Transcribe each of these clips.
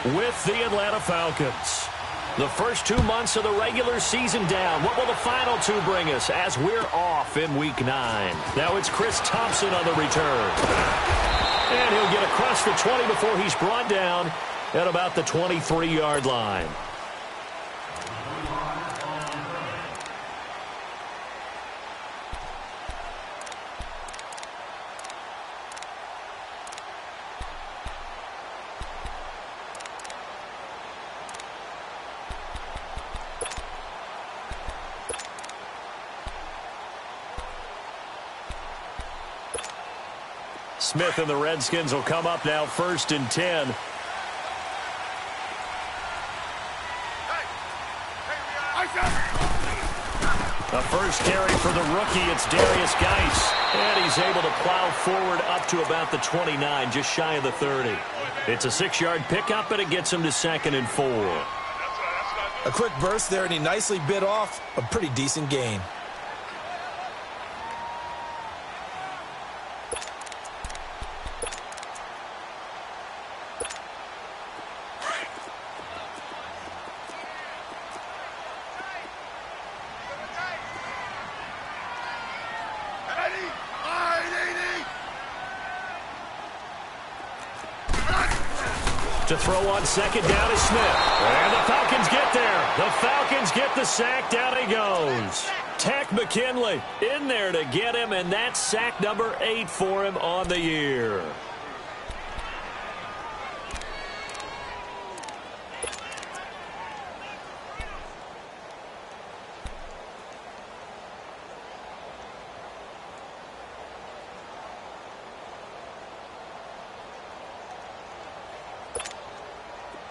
with the Atlanta Falcons. The first 2 months of the regular season down. What will the final two bring us as we're off in Week 9? Now it's Chris Thompson on the return. And he'll get across the 20 before he's brought down at about the 23-yard line. Smith and the Redskins will come up now 1st and 10. The first carry for the rookie, it's Darius Geis. And he's able to plow forward up to about the 29, just shy of the 30. It's a 6-yard pickup, and it gets him to 2nd and 4. A quick burst there, and he nicely bit off a pretty decent gain. To throw on 2nd down is Smith. And the Falcons get there. The Falcons get the sack. Down he goes. Takk McKinley in there to get him, and that's sack number 8 for him on the year.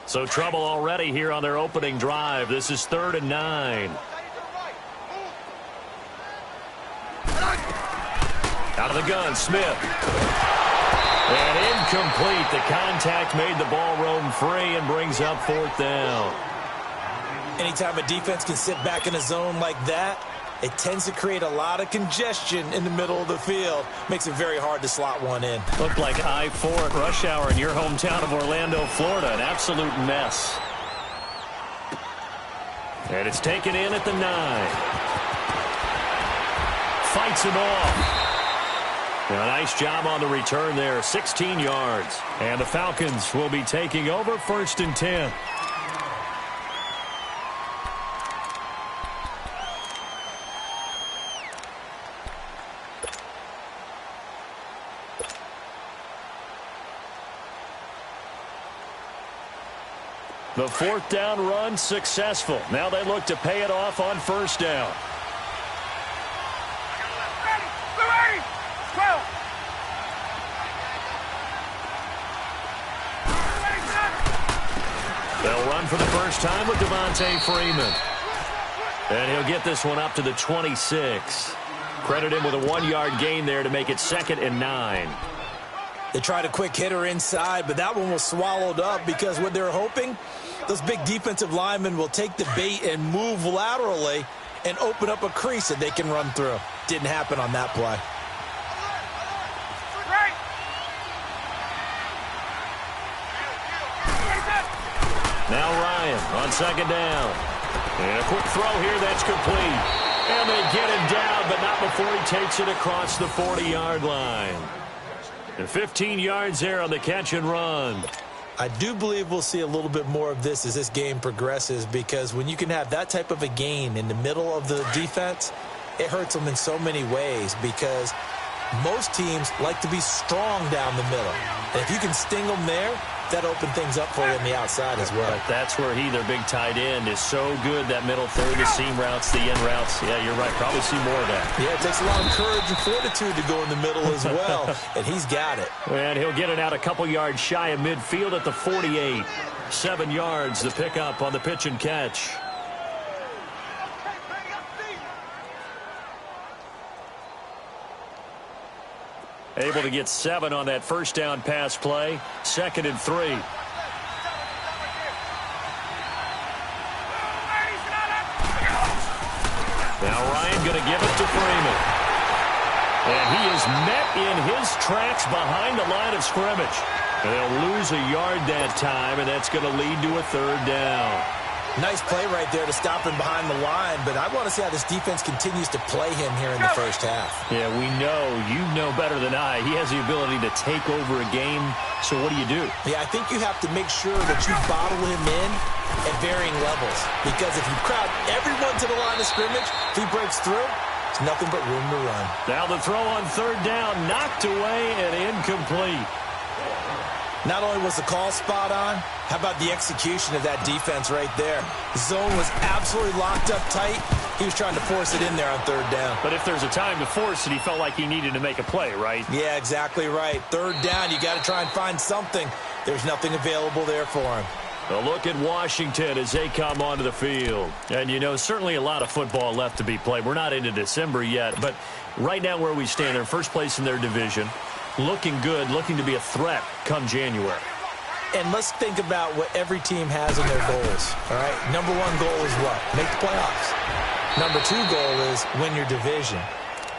So trouble already here on their opening drive. This is 3rd and 9. Out of the gun, Smith. And incomplete. The contact made the ball roam free and brings up 4th down. Anytime a defense can sit back in a zone like that, it tends to create a lot of congestion in the middle of the field. Makes it very hard to slot one in. Looked like I-4 at rush hour in your hometown of Orlando, Florida. An absolute mess. And it's taken in at the 9. Fights him off. And a nice job on the return there. 16 yards. And the Falcons will be taking over 1st and 10. The 4th down run successful. Now they look to pay it off on 1st down. They'll run for the first time with Devontae Freeman. And he'll get this one up to the 26. Credit him with a 1-yard gain there to make it 2nd and 9. They tried a quick hitter inside, but that one was swallowed up because what they're hoping, those big defensive linemen will take the bait and move laterally and open up a crease that they can run through. Didn't happen on that play. Now Ryan on 2nd down. And a quick throw here, that's complete. And they get him down, but not before he takes it across the 40-yard line. And 15 yards there on the catch and run. I do believe we'll see a little bit more of this as this game progresses, because when you can have that type of a gain in the middle of the defense, it hurts them in so many ways, because most teams like to be strong down the middle. And if you can sting them there, that opens things up for you on the outside as well. But that's where their big tight end, is so good, that middle third, the seam routes, the end routes. Yeah, you're right. Probably see more of that. Yeah, it takes a lot of courage and fortitude to go in the middle as well, and he's got it. And he'll get it out a couple yards shy of midfield at the 48. 7 yards, the pickup on the pitch and catch. Able to get 7 on that first down pass play. 2nd and 3. Now Ryan going to give it to Freeman. And he is met in his tracks behind the line of scrimmage. And they'll lose a yard that time, and that's going to lead to a third down. Nice play right there to stop him behind the line, but I want to see how this defense continues to play him here in the first half. Yeah, we know. You know better than I. He has the ability to take over a game, so what do you do? Yeah, I think you have to make sure that you bottle him in at varying levels, because if you crowd everyone to the line of scrimmage, if he breaks through, it's nothing but room to run. Now the throw on third down, knocked away and incomplete. Not only was the call spot on, how about the execution of that defense right there? The zone was absolutely locked up tight. He was trying to force it in there on third down. But if there's a time to force it, he felt like he needed to make a play, right? Yeah, exactly right. Third down, you got to try and find something. There's nothing available there for him. A look at Washington as they come onto the field. And, you know, certainly a lot of football left to be played. We're not into December yet, but right now where we stand, they're first place in their division. Looking good, looking to be a threat come January. And let's think about what every team has in their goals, all right? Number one goal is what? Make the playoffs. Number two goal is win your division.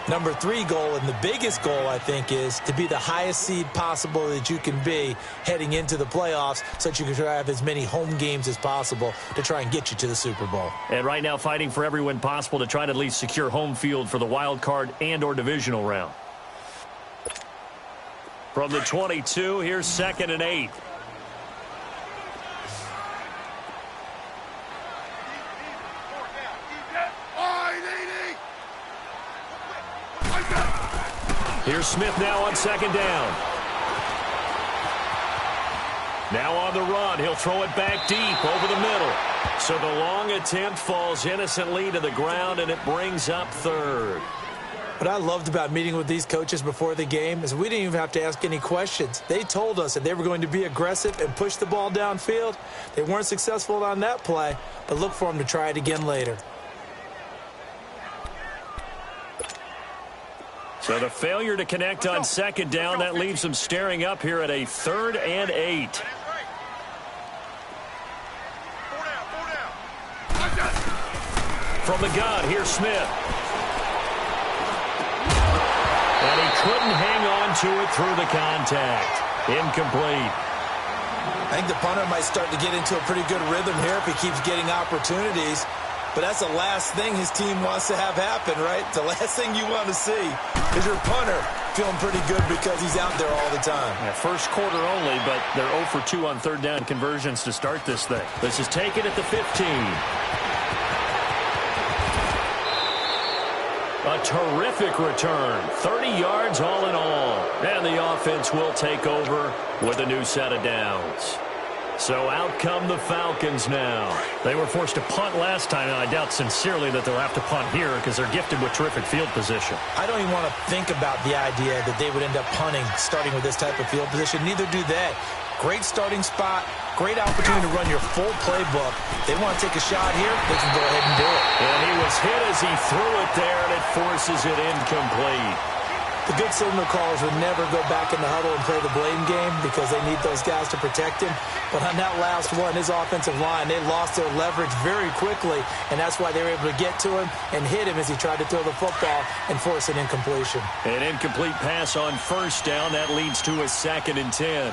Number three goal, and the biggest goal, I think, is to be the highest seed possible that you can be heading into the playoffs so that you can try to have as many home games as possible to try and get you to the Super Bowl. And right now fighting for every win possible to try to at least secure home field for the wild card and or divisional round. From the 22, here's 2nd and 8. Here's Smith now on 2nd down. Now on the run, he'll throw it back deep over the middle. So the long attempt falls innocently to the ground, and it brings up 3rd. What I loved about meeting with these coaches before the game is we didn't even have to ask any questions. They told us that they were going to be aggressive and push the ball downfield. They weren't successful on that play, but look for them to try it again later. So the failure to connect on 2nd down, that leaves them staring up here at a 3rd and 8. From the gun, here's Smith. And he couldn't hang on to it through the contact. Incomplete. I think the punter might start to get into a pretty good rhythm here if he keeps getting opportunities. But that's the last thing his team wants to have happen, right? The last thing you want to see is your punter feeling pretty good because he's out there all the time. Yeah, first quarter only, but they're 0 for 2 on 3rd down conversions to start this thing. This is taken at the 15. A terrific return. 30 yards all in all. And the offense will take over with a new set of downs. So out come the Falcons now. They were forced to punt last time, and I doubt sincerely that they'll have to punt here because they're gifted with terrific field position. I don't even want to think about the idea that they would end up punting starting with this type of field position. Neither do they. Great starting spot, great opportunity to run your full playbook. They want to take a shot here, they can go ahead and do it. And he was hit as he threw it there, and it forces it incomplete. The good signal callers would never go back in the huddle and play the blame game because they need those guys to protect him. But on that last one, his offensive line, they lost their leverage very quickly, and that's why they were able to get to him and hit him as he tried to throw the football and force an incompletion. An incomplete pass on 1st down. That leads to a 2nd and 10.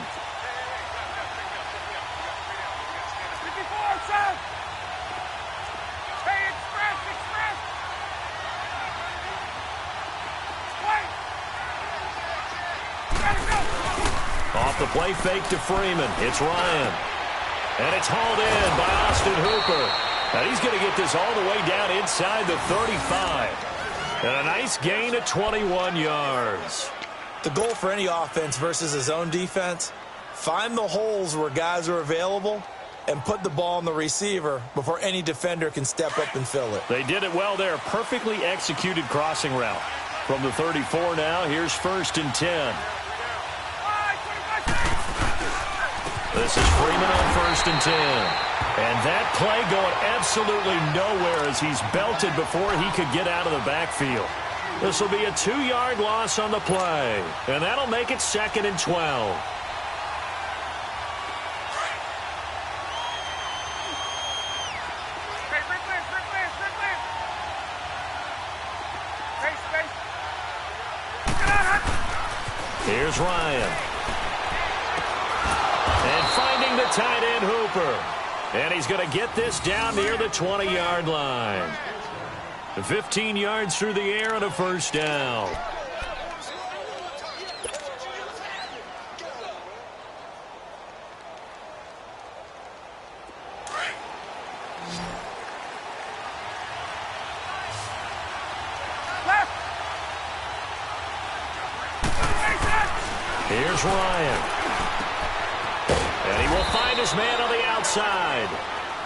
Off the play fake to Freeman. It's Ryan. And it's hauled in by Austin Hooper. And he's going to get this all the way down inside the 35. And a nice gain of 21 yards. The goal for any offense versus his own defense, find the holes where guys are available and put the ball on the receiver before any defender can step up and fill it. They did it well there. Perfectly executed crossing route. From the 34 now, here's 1st and 10. This is Freeman on 1st and 10. And that play going absolutely nowhere as he's belted before he could get out of the backfield. This will be a 2-yard loss on the play. And that'll make it 2nd and 12. Here's Ryan. tight end Hooper. And he's going to get this down near the 20-yard line. 15 yards through the air and a first down. Here's Ryan. And he will find his man on the outside.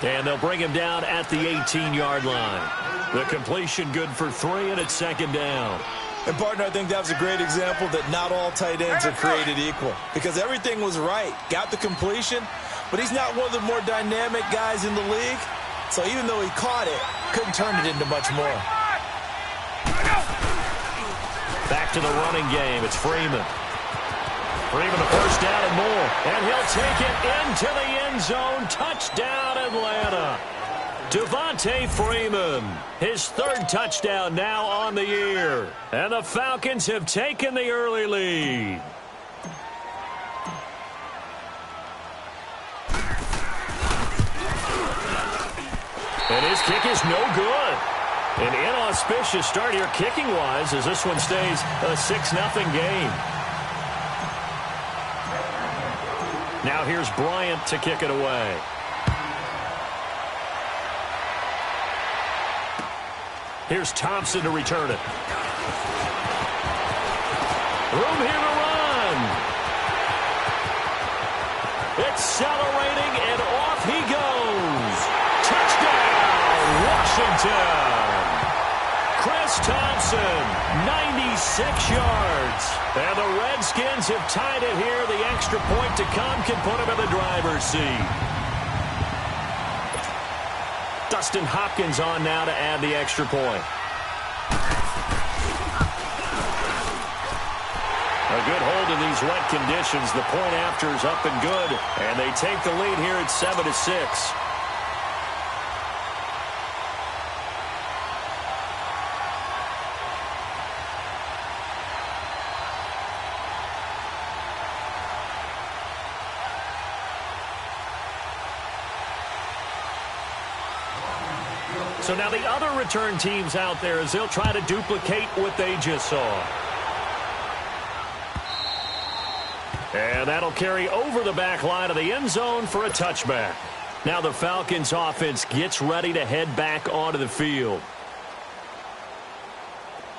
And they'll bring him down at the 18-yard line. The completion good for 3, and it's second down. And, partner, I think that was a great example that not all tight ends are created equal. Because everything was right. Got the completion, but he's not one of the more dynamic guys in the league. So even though he caught it, couldn't turn it into much more. Back to the running game. It's Freeman. Freeman the first down and more. And he'll take it into the end zone. Touchdown, Atlanta. Devontae Freeman, his third touchdown now on the year. And the Falcons have taken the early lead. And his kick is no good. An inauspicious start here kicking-wise as this one stays a 6-0 game. Now here's Bryant to kick it away. Here's Thompson to return it. Room here to run. Accelerating, and off he goes. Touchdown, Washington. Chris Thompson, 96 yards. And the Redskins have tied it here. The extra point to come can put them in the driver's seat. Dustin Hopkins on now to add the extra point. A good hold in these wet conditions. The point after is up and good. And they take the lead here at 7-6. So now the other return teams out there as they'll try to duplicate what they just saw. And that'll carry over the back line of the end zone for a touchback. Now the Falcons offense gets ready to head back onto the field.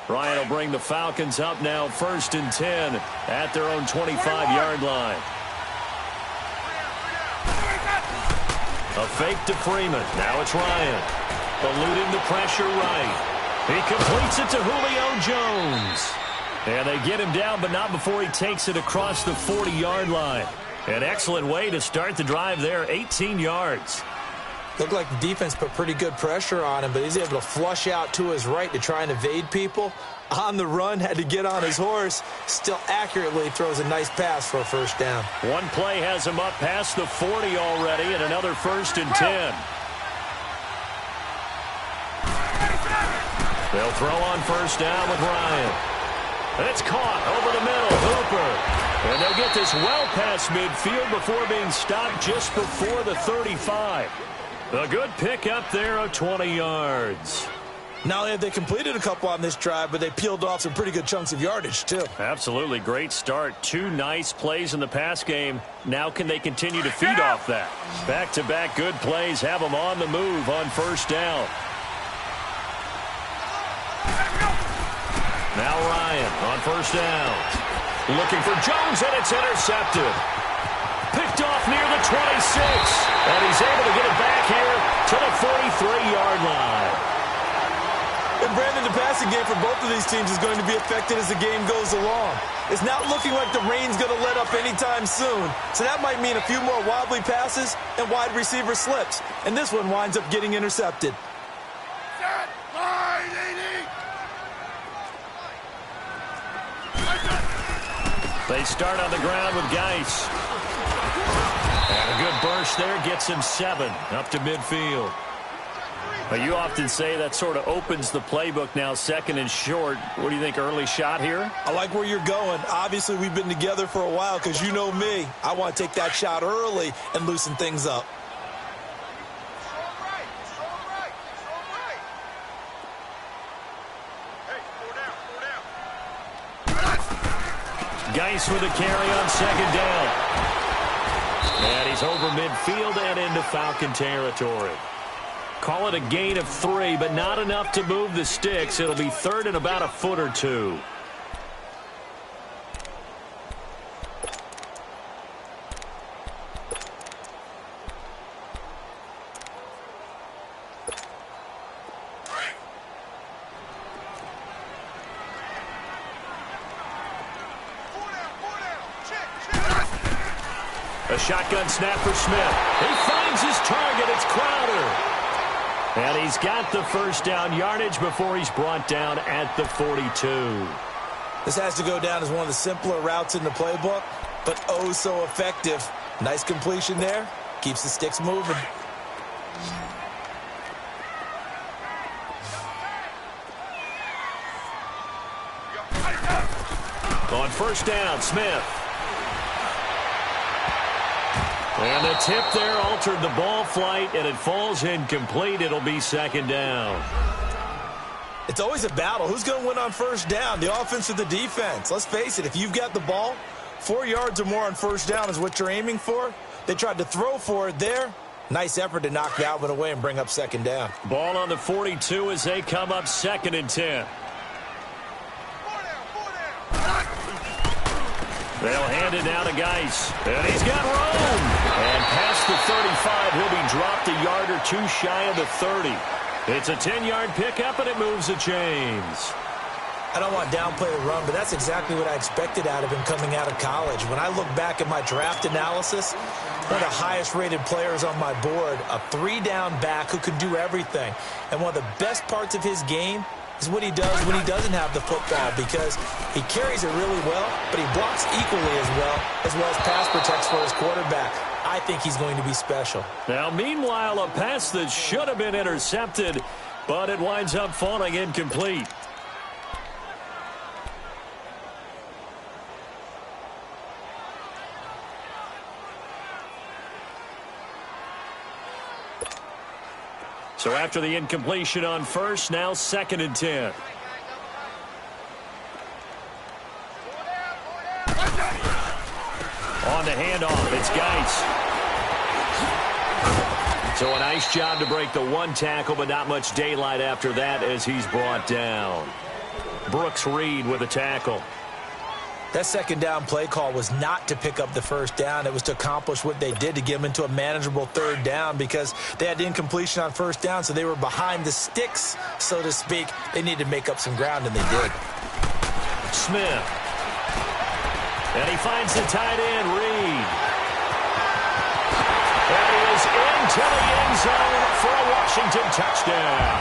Ryan will bring the Falcons up now 1st and 10 at their own 25-yard line. A fake to Freeman. Now it's Ryan. Eluding the pressure right. He completes it to Julio Jones. And they get him down, but not before he takes it across the 40-yard line. An excellent way to start the drive there, 18 yards. Looked like the defense put pretty good pressure on him, but he's able to flush out to his right to try and evade people. On the run, had to get on his horse. Still accurately throws a nice pass for a first down. One play has him up past the 40 already, and another 1st and 10. They'll throw on first down with Ryan. And it's caught over the middle. Hooper. And they'll get this well past midfield before being stopped just before the 35. A good pickup there of 20 yards. Not only have they completed a couple on this drive, but they peeled off some pretty good chunks of yardage, too. Absolutely. Great start. 2 nice plays in the pass game. Now can they continue to feed off that? Back-to-back good plays have them on the move on first down. Now Ryan on first down. Looking for Jones, and it's intercepted. Picked off near the 26. And he's able to get it back here to the 43-yard line. And Brandon, the passing game for both of these teams is going to be affected as the game goes along. It's not looking like the rain's going to let up anytime soon. So that might mean a few more wobbly passes and wide receiver slips. And this one winds up getting intercepted. They start on the ground with Geis. And a good burst there gets him 7 up to midfield. You often say that sort of opens the playbook now, second and short. What do you think, early shot here? I like where you're going. Obviously, we've been together for a while because you know me. I want to take that shot early and loosen things up. Geis with a carry on second down. And he's over midfield and into Falcon territory. Call it a gain of 3, but not enough to move the sticks. It'll be third and about a foot or two. A shotgun snap for Smith. He finds his target. It's Crowder. And he's got the first down yardage before he's brought down at the 42. This has to go down as one of the simpler routes in the playbook, but oh so effective. Nice completion there. Keeps the sticks moving. On first down, Smith. And the tip there altered the ball flight, and it falls incomplete. It'll be second down. It's always a battle. Who's going to win on first down, the offense or the defense? Let's face it, if you've got the ball, 4 yards or more on first down is what you're aiming for. They tried to throw for it there. Nice effort to knock that one away and bring up second down. Ball on the 42 as they come up second and 10. They'll hand it now to Geis. And he's got room. And past the 35, he'll be dropped a yard or two shy of the 30. It's a 10-yard pickup, and it moves the chains. I don't want to downplay the run, but that's exactly what I expected out of him coming out of college. When I look back at my draft analysis, one of the highest-rated players on my board, a 3-down back who can do everything. And one of the best parts of his game is what he does when he doesn't have the football, because he carries it really well, but he blocks equally as well as pass protects for his quarterback. I think he's going to be special. Now, meanwhile, a pass that should have been intercepted, but it winds up falling incomplete. So after the incompletion on first, now second and 10. On the handoff, it's Geis. So a nice job to break the one tackle, but not much daylight after that as he's brought down. Brooks Reed with a tackle. That second down play call was not to pick up the first down. It was to accomplish what they did, to get them into a manageable third down, because they had incompletion on first down, so they were behind the sticks, so to speak. They needed to make up some ground, and they did. Smith. And he finds the tight end, Reed. And he is into the end zone for a Washington touchdown.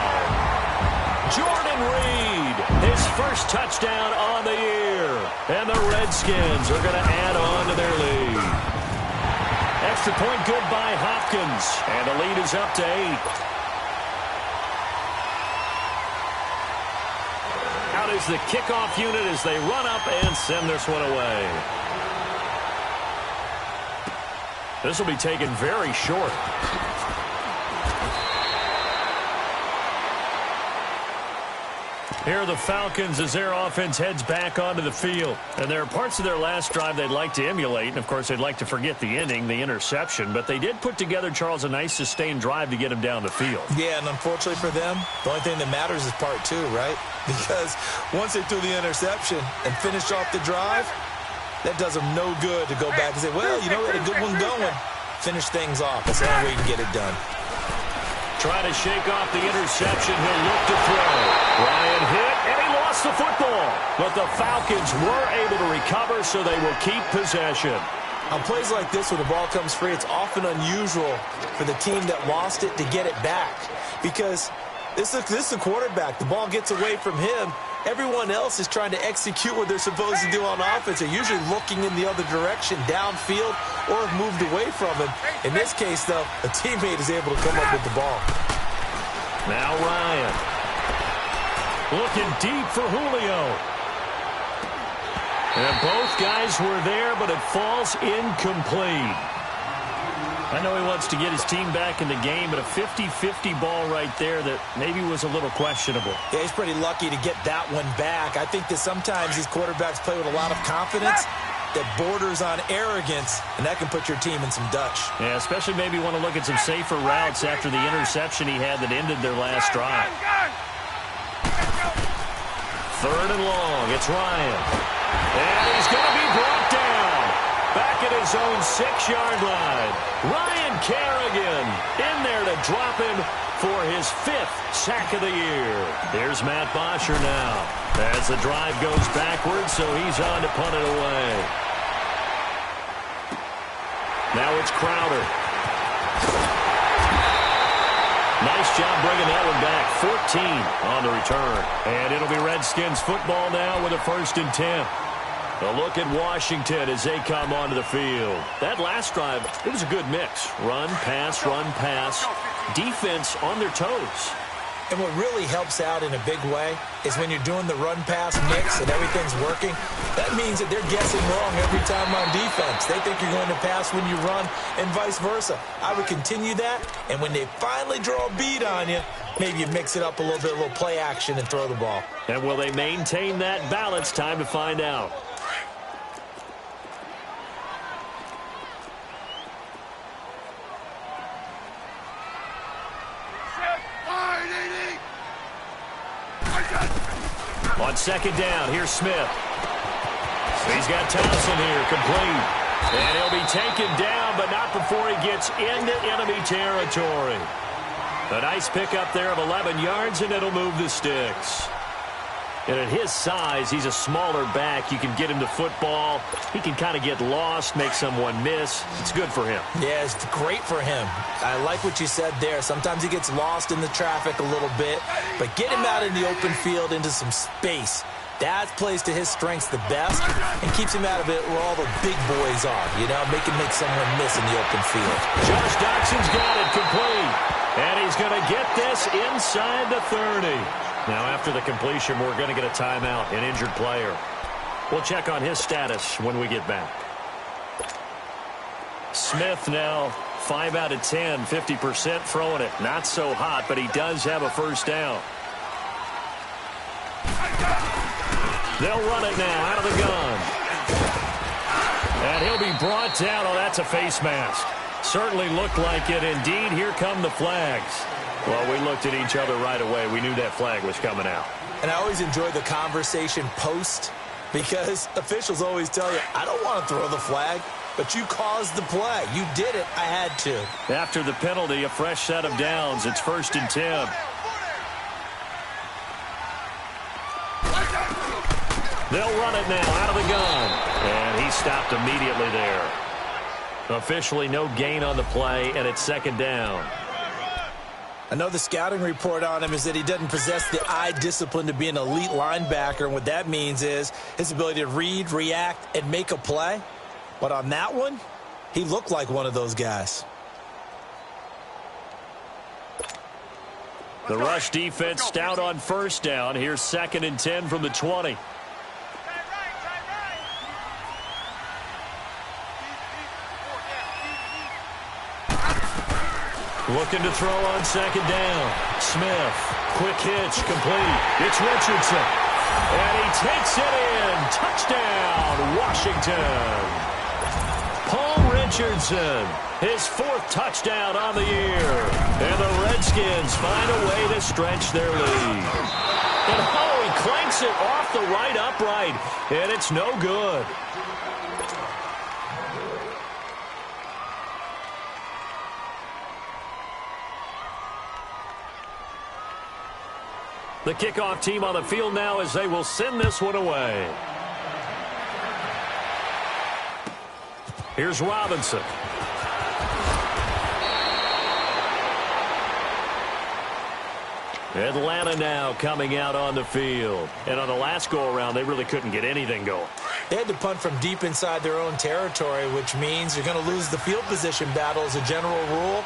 Jordan Reed, his first touchdown on the year. And the Redskins are going to add on to their lead. Extra point good by Hopkins. And the lead is up to 8. Out is the kickoff unit as they run up and send this one away. This will be taken very short. Here are the Falcons as their offense heads back onto the field. And there are parts of their last drive they'd like to emulate. And, of course, they'd like to forget the ending, the interception. But they did put together, Charles, a nice sustained drive to get him down the field. Yeah, and unfortunately for them, the only thing that matters is part 2, right? Because once they threw the interception and finished off the drive, that does them no good to go back and say, well, you know, we had a good one going. Finish things off. That's the only way you can get it done. Trying to shake off the interception. He'll look to throw. Ryan hit, and he lost the football. But the Falcons were able to recover, so they will keep possession. On plays like this, when the ball comes free, it's often unusual for the team that lost it to get it back. Because this is the quarterback. The ball gets away from him. Everyone else is trying to execute what they're supposed to do on offense. They're usually looking in the other direction, downfield, or have moved away from him. In this case, though, a teammate is able to come up with the ball. Now Ryan. Looking deep for Julio. And both guys were there, but it falls incomplete. I know he wants to get his team back in the game, but a 50-50 ball right there that maybe was a little questionable. Yeah, he's pretty lucky to get that one back. I think that sometimes these quarterbacks play with a lot of confidence that borders on arrogance, and that can put your team in some Dutch. Yeah, especially maybe want to look at some safer routes after the interception he had that ended their last drive. Third and long, it's Ryan. And he's going to be brought down. Back at his own 6-yard line. Ryan Kerrigan in there to drop him for his 5th sack of the year. Here's Matt Bosher now as the drive goes backwards, so he's on to punt it away. Now it's Crowder. Nice job bringing that one back. 14 on the return. And it'll be Redskins football now with a 1st and 10. A look at Washington as they come onto the field. That last drive, it was a good mix. Run, pass, defense on their toes. And what really helps out in a big way is when you're doing the run-pass mix and everything's working, that means that they're guessing wrong every time on defense. They think you're going to pass when you run and vice versa. I would continue that, and when they finally draw a bead on you, maybe you mix it up a little bit, a little play action and throw the ball. And will they maintain that balance? Time to find out. On 2nd down, here's Smith. He's got Thompson here, complete. And he'll be taken down, but not before he gets into enemy territory. A nice pickup there of 11 yards, and it'll move the sticks. And at his size, he's a smaller back. You can get him to football. He can kind of get lost, make someone miss. It's good for him. Yeah, it's great for him. I like what you said there. Sometimes he gets lost in the traffic a little bit, but get him out in the open field into some space. That plays to his strengths the best and keeps him out of it where all the big boys are, you know, make someone miss in the open field. Josh Doxson's got it complete, and he's going to get this inside the 30. Now, after the completion, we're going to get a timeout, an injured player. We'll check on his status when we get back. Smith now 5 out of 10, 50% throwing it. Not so hot, but he does have a 1st down. They'll run it now out of the gun. And he'll be brought down. Oh, that's a face mask. Certainly looked like it. Indeed, here come the flags. Well, we looked at each other right away. We knew that flag was coming out. And I always enjoy the conversation post because officials always tell you, I don't want to throw the flag, but you caused the play. You did it. I had to. After the penalty, a fresh set of downs. It's 1st and 10. They'll run it now out of the gun. And he stopped immediately there. Officially no gain on the play, and it's 2nd down. I know the scouting report on him is that he doesn't possess the eye discipline to be an elite linebacker, and what that means is his ability to read, react, and make a play. But on that one, he looked like one of those guys. The rush defense stout on 1st down. Here's 2nd and 10 from the 20. Looking to throw on 2nd down. Smith, quick hitch, complete. It's Richardson. And he takes it in. Touchdown, Washington. Paul Richardson, his 4th touchdown on the year. And the Redskins find a way to stretch their lead. And oh, he clanks it off the right upright. And it's no good. The kickoff team on the field now as they will send this one away. Here's Robinson. Atlanta now coming out on the field. And on the last go-around, they really couldn't get anything going. They had to punt from deep inside their own territory, which means you're going to lose the field position battle as a general rule.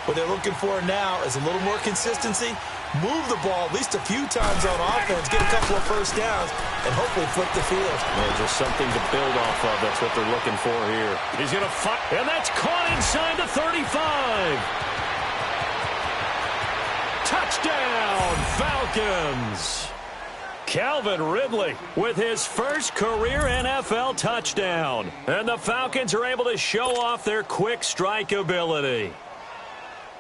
What they're looking for now is a little more consistency move the ball at least a few times on offense, get a couple of first downs, and hopefully flip the field. Yeah, just something to build off of. That's what they're looking for here. He's going to fight, and that's caught inside the 35. Touchdown, Falcons. Calvin Ridley with his first career NFL touchdown. And the Falcons are able to show off their quick strike ability.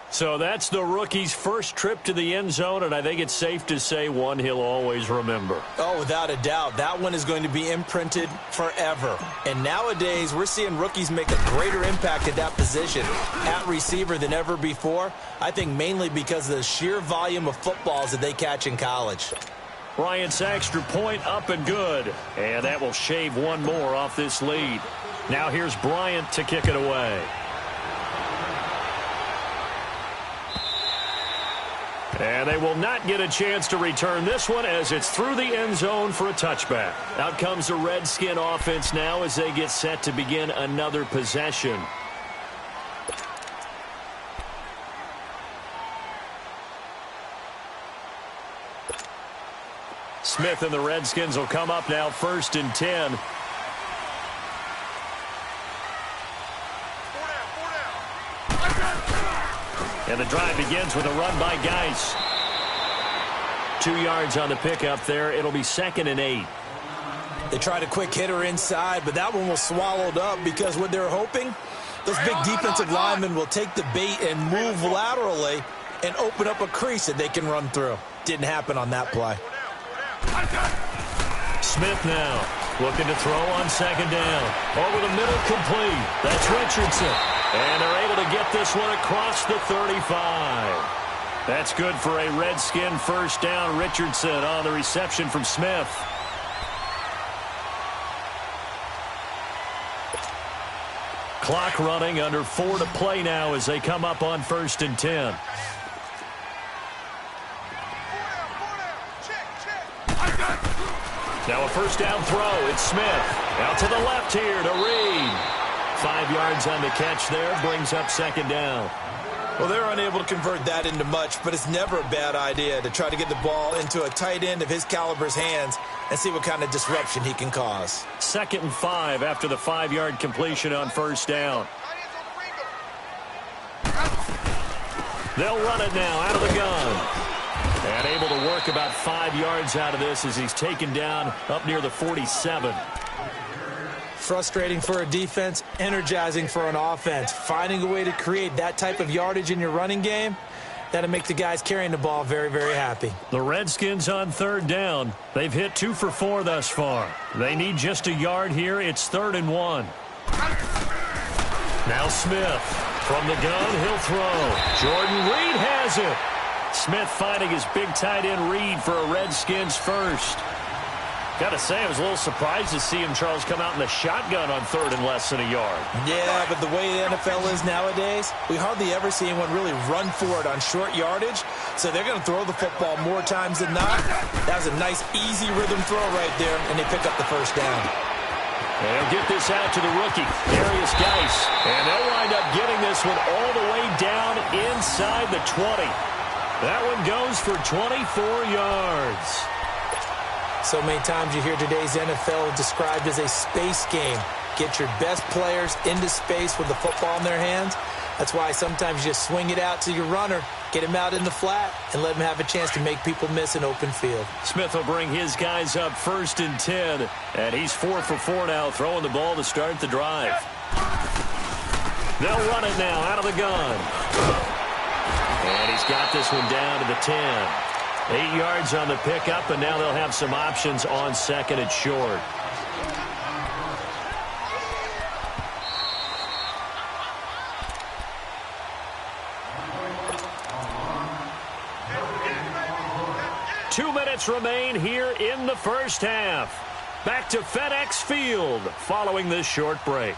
So that's the rookie's first trip to the end zone, and I think it's safe to say one he'll always remember. Oh, without a doubt. That one is going to be imprinted forever. And nowadays, we're seeing rookies make a greater impact at that position at receiver than ever before. I think mainly because of the sheer volume of footballs that they catch in college. Bryant's extra point up and good. And that will shave one more off this lead. Now here's Bryant to kick it away. And they will not get a chance to return this one as it's through the end zone for a touchback. Out comes the Redskin offense now as they get set to begin another possession. Smith and the Redskins will come up now 1st and 10. And the drive begins with a run by Geis. 2 yards on the pickup there. It'll be 2nd and 8. They tried a quick hitter inside, but that one was swallowed up because what they're hoping, those big defensive linemen will take the bait and move laterally and open up a crease that they can run through. Didn't happen on that play. Smith now looking to throw on 2nd down. Over the middle, complete. That's Richardson. And they're able to get this one across the 35. That's good for a Redskin first down. Richardson on the reception from Smith. Clock running, under 4 to play now as they come up on 1st and 10. Now a first down throw. It's Smith. Out to the left here to Reed. 5 yards on the catch there. Brings up 2nd down. Well, they're unable to convert that into much, but it's never a bad idea to try to get the ball into a tight end of his caliber's hands and see what kind of disruption he can cause. 2nd and 5 after the 5-yard completion on first down. They'll run it now out of the gun. And able to work about 5 yards out of this as he's taken down up near the 47. Frustrating for a defense, energizing for an offense. Finding a way to create that type of yardage in your running game, that'll make the guys carrying the ball very, very happy. The Redskins on 3rd down. They've hit 2 for 4 thus far. They need just a yard here. It's 3rd and 1. Now Smith from the gun. He'll throw. Jordan Reed has it. Smith finding his big tight end Reed for a Redskins first. Got to say, I was a little surprised to see him, Charles, come out in the shotgun on 3rd and less than a yard. Yeah, but the way the NFL is nowadays, we hardly ever see anyone really run for it on short yardage. So they're going to throw the football more times than not. That was a nice, easy rhythm throw right there, and they pick up the first down. They'll get this out to the rookie, Darius Geis. And they'll wind up getting this one all the way down inside the 20. That one goes for 24 yards. So many times you hear today's NFL described as a space game. Get your best players into space with the football in their hands. That's why sometimes you just swing it out to your runner, get him out in the flat, and let him have a chance to make people miss an open field. Smith will bring his guys up 1st and 10, and he's 4 for 4 now, throwing the ball to start the drive. They'll run it now out of the gun. And he's got this one down to the 10. 8 yards on the pickup, and now they'll have some options on 2nd and short. Two minutes remain here in the first half. Back to FedEx Field following this short break.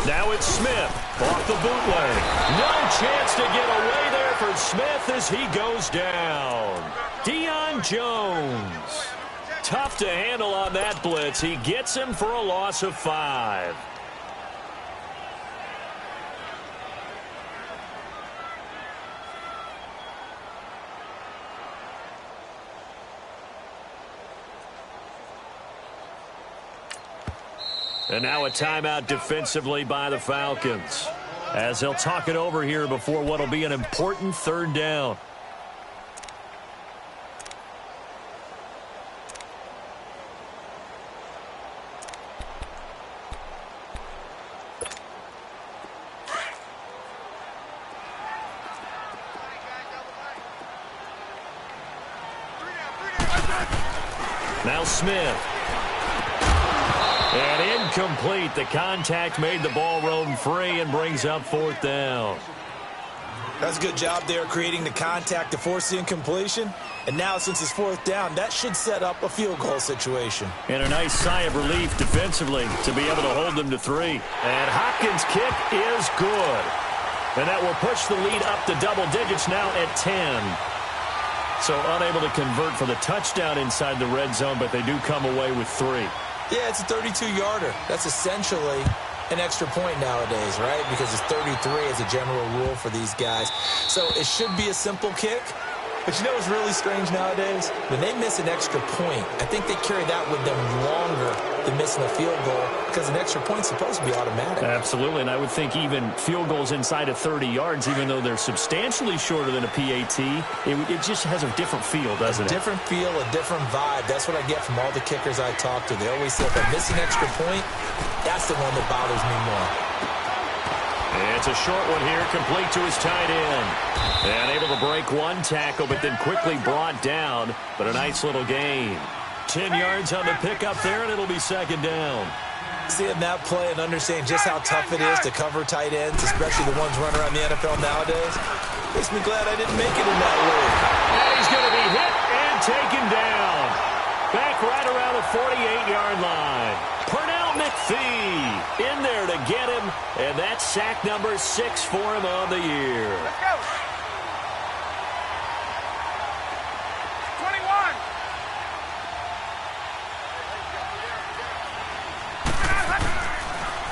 Now it's Smith off the bootleg. No chance to get away there for Smith as he goes down. Deion Jones. Tough to handle on that blitz. He gets him for a loss of 5. And now a timeout defensively by the Falcons, as they'll talk it over here before what will be an important 3rd down. Now Smith. And incomplete. The contact made the ball roam free and brings up 4th down. That's a good job there creating the contact to force the incompletion. And now since it's 4th down, that should set up a field goal situation. And a nice sigh of relief defensively to be able to hold them to 3. And Hopkins' kick is good. And that will push the lead up to double digits now at 10. So unable to convert for the touchdown inside the red zone, but they do come away with 3. Yeah, it's a 32-yarder. That's essentially an extra point nowadays, right? Because it's 33 as a general rule for these guys. So it should be a simple kick. But you know what's really strange nowadays? When they miss an extra point, I think they carry that with them longer than missing a field goal because an extra point's supposed to be automatic. Absolutely, and I would think even field goals inside of 30 yards, even though they're substantially shorter than a PAT, it just has a different feel, doesn't it? A different feel, a different vibe. That's what I get from all the kickers I talk to. They always say if I miss an extra point, that's the one that bothers me more. It's a short one here, complete to his tight end. And able to break one tackle, but then quickly brought down. But a nice little gain. 10 yards on the pickup there, and it'll be 2nd down. Seeing that play and understanding just how tough it is to cover tight ends, especially the ones running around the NFL nowadays, makes me glad I didn't make it in that league. And he's going to be hit and taken down. Back right around the 48-yard line. Pernell McPhee in there to get him, and that's sack number 6 for him on the year. Let's go. 21.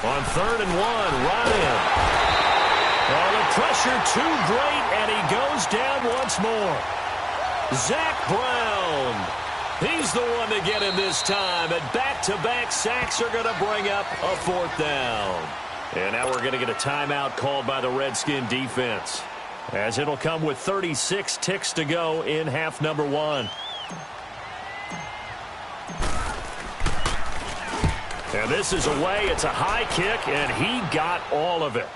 On 3rd and 1, Ryan. Oh, the pressure too great, and he goes down once more. Zach Brown. He's the one to get him this time, and back-to-back sacks are going to bring up a 4th down. And now we're going to get a timeout called by the Redskin defense, as it'll come with 36 ticks to go in half number 1. And this is away. It's a high kick, and he got all of it.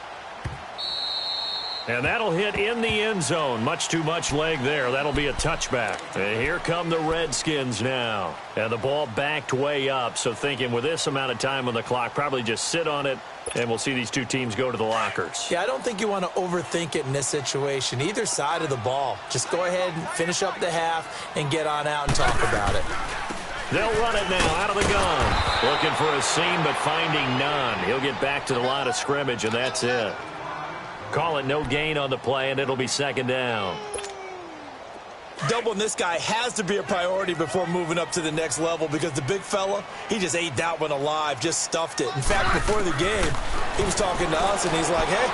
And that'll hit in the end zone. Much too much leg there. That'll be a touchback. And here come the Redskins now. And the ball backed way up. So thinking with this amount of time on the clock, probably just sit on it, and we'll see these two teams go to the lockers. Yeah, I don't think you want to overthink it in this situation. Either side of the ball. Just go ahead and finish up the half and get on out and talk about it. They'll run it now out of the gun. Looking for a seam, but finding none. He'll get back to the line of scrimmage, and that's it. Call it no gain on the play, and it'll be 2nd down. Doubling this guy has to be a priority before moving up to the next level because the big fella, he just ate that one alive, just stuffed it. In fact, before the game, he was talking to us, and he's like, hey,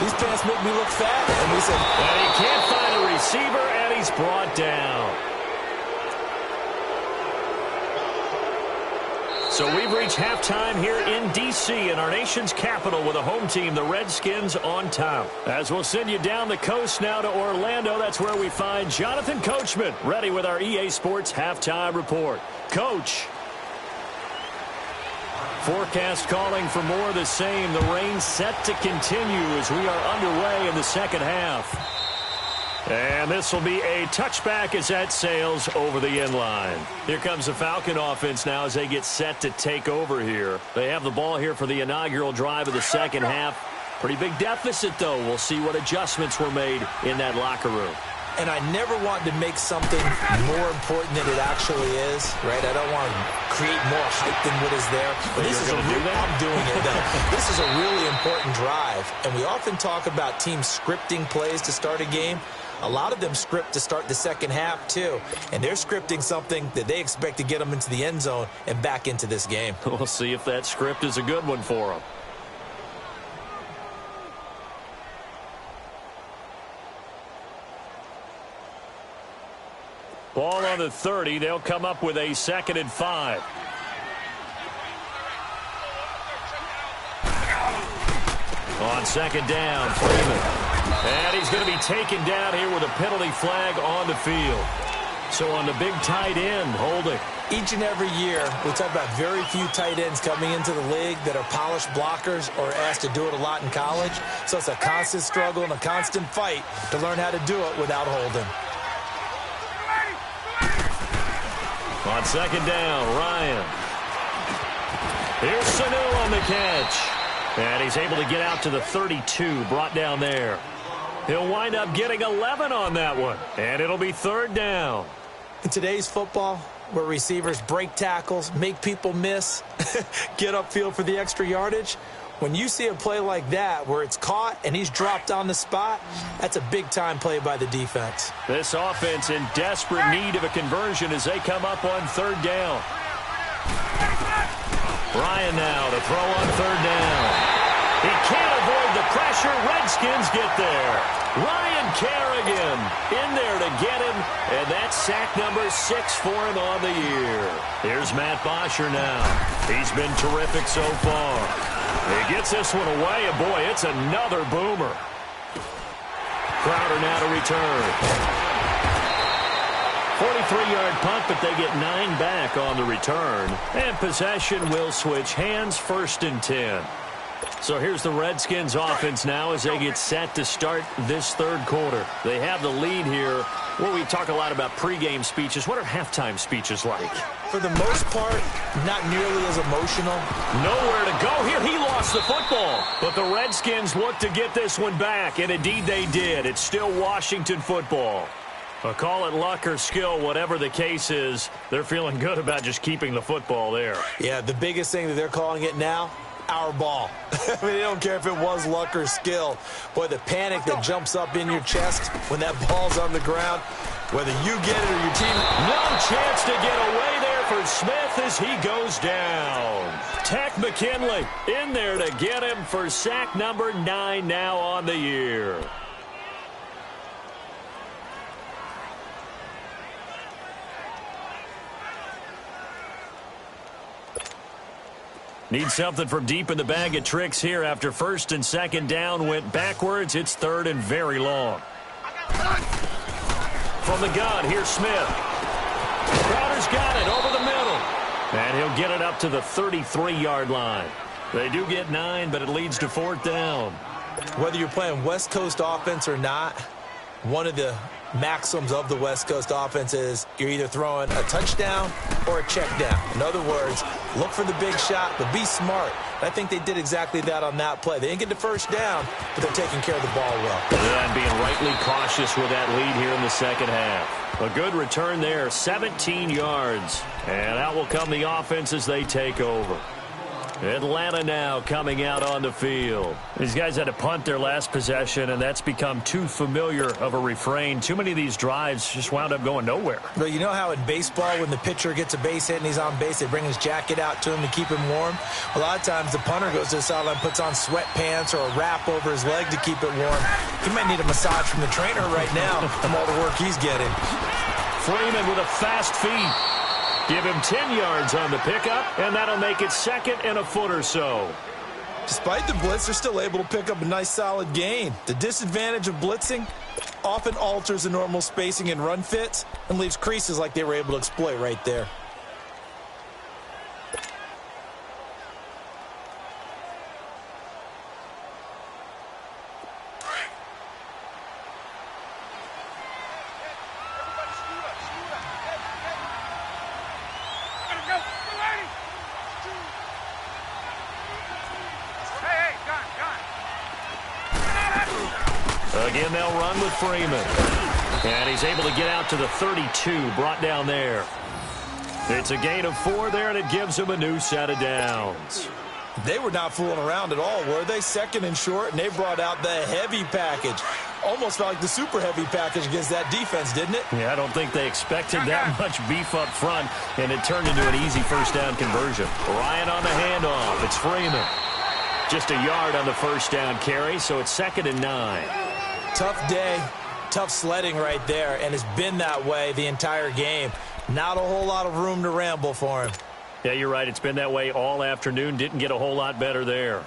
these pants make me look fat. And we said, and he can't find a receiver, and he's brought down. So we've reached halftime here in D.C. in our nation's capital with a home team, the Redskins, on top. As we'll send you down the coast now to Orlando, that's where we find Jonathan Coachman, ready with our EA Sports halftime report. Coach. Forecast calling for more of the same. The rain set to continue as we are underway in the second half. And this will be a touchback as that sails over the end line. Here comes the Falcon offense now as they get set to take over here. They have the ball here for the inaugural drive of the second half. Pretty big deficit, though. We'll see what adjustments were made in that locker room. And I never want to make something more important than it actually is, right? I don't want to create more hype than what is there. But this is I'm doing it, though. This is a really important drive. And we often talk about teams scripting plays to start a game. A lot of them script to start the second half, too. And they're scripting something that they expect to get them into the end zone and back into this game. We'll see if that script is a good one for them. Ball on the 30. They'll come up with a 2nd and 5. On 2nd down, Freeman. And he's going to be taken down here with a penalty flag on the field. So on the big tight end, holding. Each and every year, we talk about very few tight ends coming into the league that are polished blockers or asked to do it a lot in college. So it's a constant struggle and a constant fight to learn how to do it without holding. On 2nd down, Ryan. Here's Sanu on the catch. And he's able to get out to the 32, brought down there. He'll wind up getting 11 on that one. And it'll be 3rd down. In today's football, where receivers break tackles, make people miss, get upfield for the extra yardage, when you see a play like that where it's caught and he's dropped on the spot, that's a big-time play by the defense. This offense in desperate need of a conversion as they come up on 3rd down. Ryan now to throw on 3rd down. He can't avoid the pressure. Redskins get there. Ryan Kerrigan in there to get him, and that's sack number 6 for him on the year. Here's Matt Bosher now. He's been terrific so far. He gets this one away, and boy, it's another boomer. Crowder now to return. 43-yard punt, but they get 9 back on the return. And possession will switch hands, 1st and 10. So here's the Redskins offense now as they get set to start this 3rd quarter. They have the lead here. Well, we talk a lot about pregame speeches. What are halftime speeches like? For the most part, not nearly as emotional. Nowhere to go here. He lost the football. But the Redskins look to get this one back, and indeed they did. It's still Washington football. Call it luck or skill, whatever the case is, they're feeling good about just keeping the football there. Yeah, the biggest thing that they're calling it now, our ball. I mean, they don't care if it was luck or skill. Boy, the panic that jumps up in your chest when that ball's on the ground, whether you get it or your team. No chance to get away there for Smith as he goes down. Tech McKinley in there to get him for sack number 9 now on the year. Need something from deep in the bag of tricks here after 1st and 2nd down went backwards. It's 3rd and very long. From the gun, here's Smith. Crowder's got it over the middle. And he'll get it up to the 33-yard line. They do get 9, but it leads to 4th down. Whether you're playing West Coast offense or not, one of the maxims of the West Coast offense is you're either throwing a touchdown or a check down. In other words, look for the big shot, but be smart. I think they did exactly that on that play. They didn't get the 1st down, but they're taking care of the ball well. And being rightly cautious with that lead here in the 2nd half. A good return there, 17 yards. And out will come the offense as they take over. Atlanta now coming out on the field. These guys had to punt their last possession, and that's become too familiar of a refrain. Too many of these drives just wound up going nowhere. Well, you know how in baseball when the pitcher gets a base hit and he's on base, they bring his jacket out to him to keep him warm? A lot of times the punter goes to the sideline, puts on sweatpants or a wrap over his leg to keep it warm. He might need a massage from the trainer right now from all the work he's getting. Freeman with a fast feet. Give him 10 yards on the pickup, and that'll make it 2nd and a foot or so. Despite the blitz, they're still able to pick up a nice solid gain. The disadvantage of blitzing often alters the normal spacing and run fits and leaves creases like they were able to exploit right there. Again, they'll run with Freeman. And he's able to get out to the 32, brought down there. It's a gain of 4 there, and it gives him a new set of downs. They were not fooling around at all, were they? 2nd and short, and they brought out the heavy package. almost felt like the super heavy package against that defense, didn't it? Yeah, I don't think they expected that much beef up front, and it turned into an easy first down conversion. Ryan on the handoff. It's Freeman. Just a yard on the first down carry, so it's 2nd and 9. Tough day, tough sledding right there, and it's been that way the entire game. Not a whole lot of room to ramble for him. Yeah, you're right. It's been that way all afternoon. Didn't get a whole lot better there.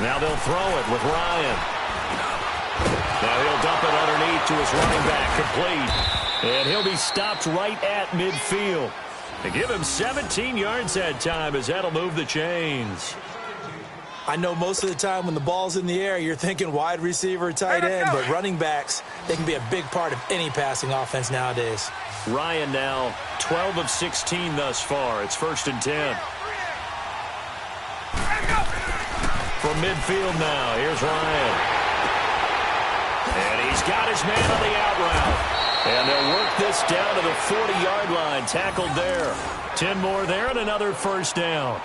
Now they'll throw it with Ryan. Now he'll dump it underneath to his running back, complete. And he'll be stopped right at midfield. They give him 17 yards that time as that'll move the chains. I know most of the time when the ball's in the air, you're thinking wide receiver, tight end, but running backs, they can be a big part of any passing offense nowadays. Ryan now 12 of 16 thus far. It's 1st and 10. From midfield now, here's Ryan. And he's got his man on the out route. And they'll work this down to the 40-yard line, tackled there. 10 more there and another first down.